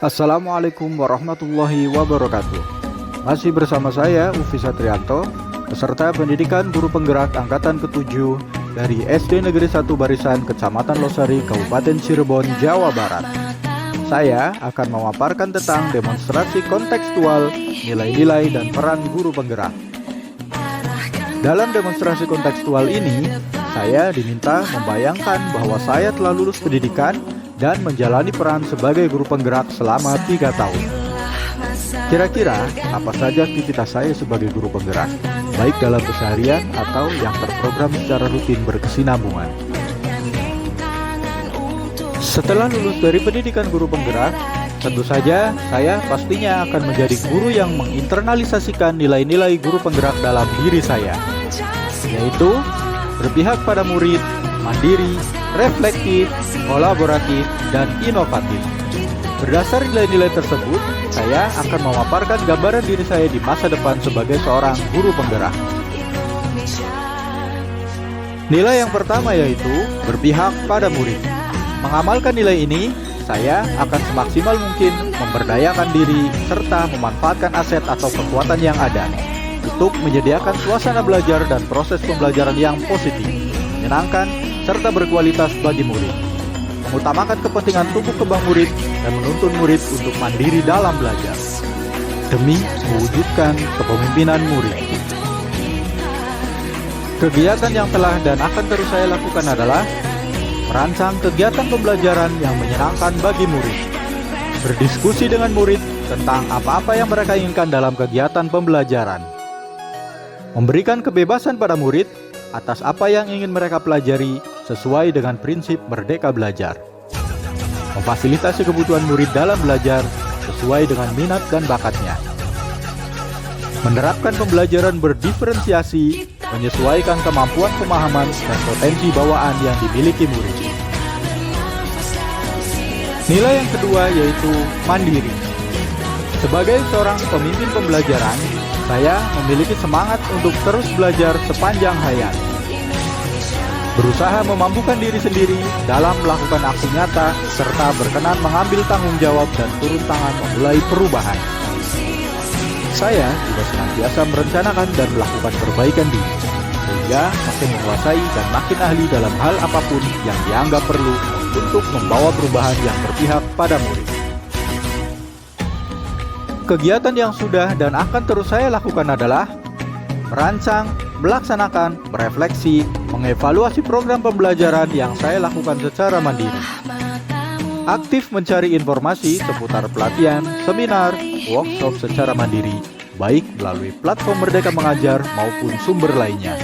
Assalamualaikum warahmatullahi wabarakatuh. Masih bersama saya Ufi Satrianto, peserta pendidikan guru penggerak angkatan ke-7 dari SD Negeri 1 Barisan, Kecamatan Losari, Kabupaten Cirebon, Jawa Barat. Saya akan memaparkan tentang demonstrasi kontekstual, nilai-nilai dan peran guru penggerak. Dalam demonstrasi kontekstual ini, saya diminta membayangkan bahwa saya telah lulus pendidikan dan menjalani peran sebagai guru penggerak selama 3 tahun. Kira-kira apa saja aktivitas saya sebagai guru penggerak, baik dalam keseharian atau yang terprogram secara rutin berkesinambungan. Setelah lulus dari pendidikan guru penggerak, tentu saja saya pastinya akan menjadi guru yang menginternalisasikan nilai-nilai guru penggerak dalam diri saya, yaitu berpihak pada murid, mandiri, reflektif, kolaboratif, dan inovatif. Berdasar nilai-nilai tersebut, saya akan memaparkan gambaran diri saya di masa depan sebagai seorang guru penggerak. Nilai yang pertama yaitu berpihak pada murid. Mengamalkan nilai ini, saya akan semaksimal mungkin memberdayakan diri serta memanfaatkan aset atau kekuatan yang ada untuk menyediakan suasana belajar dan proses pembelajaran yang positif, menyenangkan, serta berkualitas bagi murid, mengutamakan kepentingan tumbuh kembang murid dan menuntun murid untuk mandiri dalam belajar, demi mewujudkan kepemimpinan murid. Kegiatan yang telah dan akan terus saya lakukan adalah merancang kegiatan pembelajaran yang menyenangkan bagi murid, berdiskusi dengan murid tentang apa-apa yang mereka inginkan dalam kegiatan pembelajaran, memberikan kebebasan pada murid atas apa yang ingin mereka pelajari sesuai dengan prinsip merdeka belajar, memfasilitasi kebutuhan murid dalam belajar sesuai dengan minat dan bakatnya, menerapkan pembelajaran berdiferensiasi menyesuaikan kemampuan pemahaman dan potensi bawaan yang dimiliki murid. Nilai yang kedua yaitu mandiri. Sebagai seorang pemimpin pembelajaran, saya memiliki semangat untuk terus belajar sepanjang hayat, berusaha memampukan diri sendiri dalam melakukan aksi nyata, serta berkenan mengambil tanggung jawab dan turun tangan memulai perubahan. Saya juga senantiasa merencanakan dan melakukan perbaikan diri, sehingga makin menguasai dan makin ahli dalam hal apapun yang dianggap perlu untuk membawa perubahan yang berpihak pada murid. Kegiatan yang sudah dan akan terus saya lakukan adalah merancang, melaksanakan, merefleksi, mengevaluasi program pembelajaran yang saya lakukan secara mandiri. Aktif mencari informasi seputar pelatihan, seminar, workshop secara mandiri, baik melalui platform Merdeka Mengajar maupun sumber lainnya.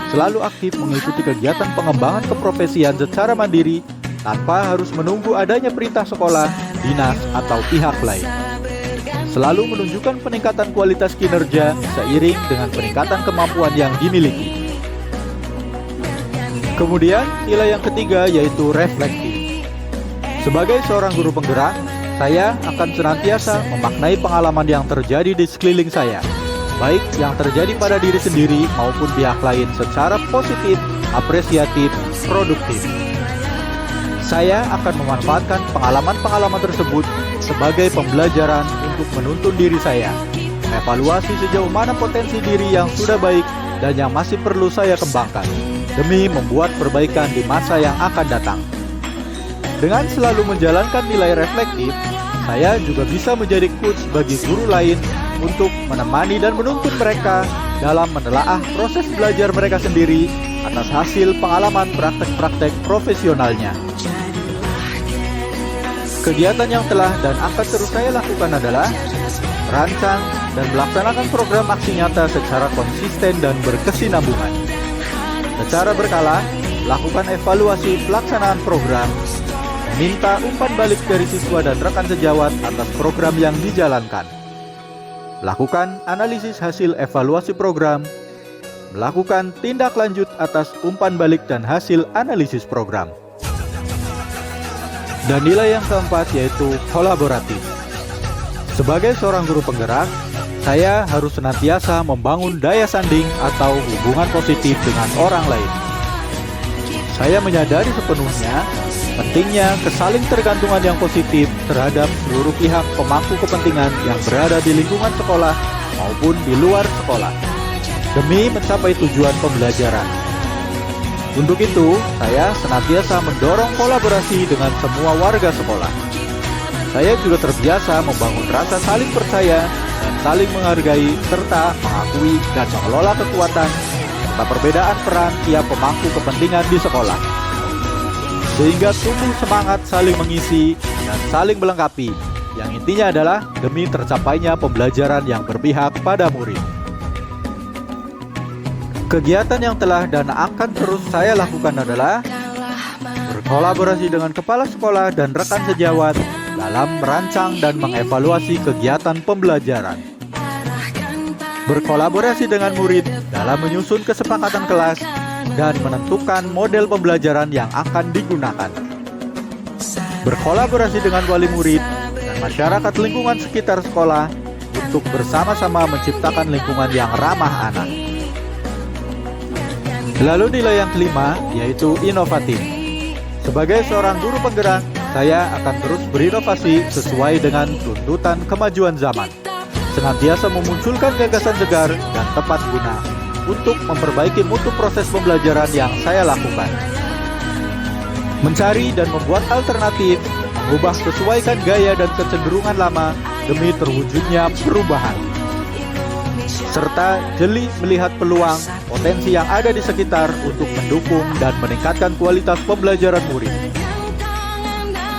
Selalu aktif mengikuti kegiatan pengembangan keprofesian secara mandiri tanpa harus menunggu adanya perintah sekolah, dinas, atau pihak lain. Selalu menunjukkan peningkatan kualitas kinerja seiring dengan peningkatan kemampuan yang dimiliki. Kemudian, nilai yang ketiga yaitu reflektif. Sebagai seorang guru penggerak, saya akan senantiasa memaknai pengalaman yang terjadi di sekeliling saya, baik yang terjadi pada diri sendiri maupun pihak lain secara positif, apresiatif, produktif. Saya akan memanfaatkan pengalaman-pengalaman tersebut sebagai pembelajaran untuk menuntun diri saya, mengevaluasi sejauh mana potensi diri yang sudah baik dan yang masih perlu saya kembangkan, demi membuat perbaikan di masa yang akan datang. Dengan selalu menjalankan nilai reflektif, saya juga bisa menjadi coach bagi guru lain untuk menemani dan menuntun mereka dalam menelaah proses belajar mereka sendiri atas hasil pengalaman praktek-praktek profesionalnya. Kegiatan yang telah dan akan terus saya lakukan adalah merancang dan melaksanakan program aksi nyata secara konsisten dan berkesinambungan. Secara berkala, lakukan evaluasi pelaksanaan program, meminta umpan balik dari siswa dan rekan sejawat atas program yang dijalankan, melakukan analisis hasil evaluasi program, melakukan tindak lanjut atas umpan balik dan hasil analisis program. Dan nilai yang keempat yaitu kolaboratif. Sebagai seorang guru penggerak, saya harus senantiasa membangun daya sanding atau hubungan positif dengan orang lain. Saya menyadari sepenuhnya Pentingnya kesaling tergantungan yang positif terhadap seluruh pihak pemangku kepentingan yang berada di lingkungan sekolah maupun di luar sekolah, demi mencapai tujuan pembelajaran. Untuk itu, saya senantiasa mendorong kolaborasi dengan semua warga sekolah. Saya juga terbiasa membangun rasa saling percaya dan saling menghargai serta mengakui dan mengelola kekuatan serta perbedaan peran tiap pemangku kepentingan di sekolah, sehingga tumbuh semangat saling mengisi dan saling melengkapi, yang intinya adalah demi tercapainya pembelajaran yang berpihak pada murid. Kegiatan yang telah dan akan terus saya lakukan adalah berkolaborasi dengan kepala sekolah dan rekan sejawat dalam merancang dan mengevaluasi kegiatan pembelajaran, berkolaborasi dengan murid dalam menyusun kesepakatan kelas dan menentukan model pembelajaran yang akan digunakan, berkolaborasi dengan wali murid dan masyarakat lingkungan sekitar sekolah untuk bersama-sama menciptakan lingkungan yang ramah anak. Lalu nilai yang kelima, yaitu inovatif. Sebagai seorang guru penggerak, saya akan terus berinovasi sesuai dengan tuntutan kemajuan zaman, senantiasa memunculkan gagasan segar dan tepat guna untuk memperbaiki mutu proses pembelajaran yang saya lakukan, mencari dan membuat alternatif, mengubah sesuaikan gaya dan kecenderungan lama demi terwujudnya perubahan, serta jeli melihat peluang potensi yang ada di sekitar untuk mendukung dan meningkatkan kualitas pembelajaran murid.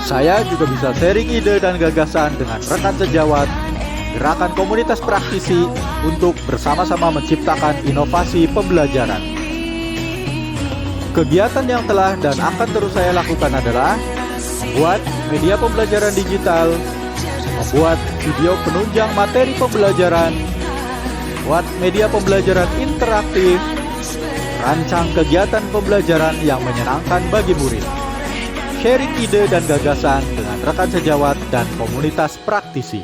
Saya juga bisa sharing ide dan gagasan dengan rekan sejawat, gerakan komunitas praktisi untuk bersama-sama menciptakan inovasi pembelajaran. Kegiatan yang telah dan akan terus saya lakukan adalah membuat media pembelajaran digital, membuat video penunjang materi pembelajaran, buat media pembelajaran interaktif, rancang kegiatan pembelajaran yang menyenangkan bagi murid, sharing ide dan gagasan dengan rekan sejawat dan komunitas praktisi.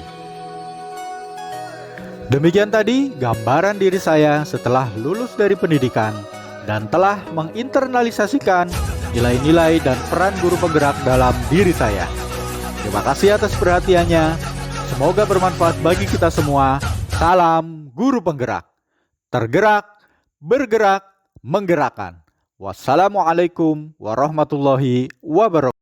Demikian tadi gambaran diri saya setelah lulus dari pendidikan dan telah menginternalisasikan nilai-nilai dan peran guru penggerak dalam diri saya. Terima kasih atas perhatiannya. Semoga bermanfaat bagi kita semua. Salam guru penggerak. Tergerak, bergerak, menggerakkan. Wassalamualaikum warahmatullahi wabarakatuh.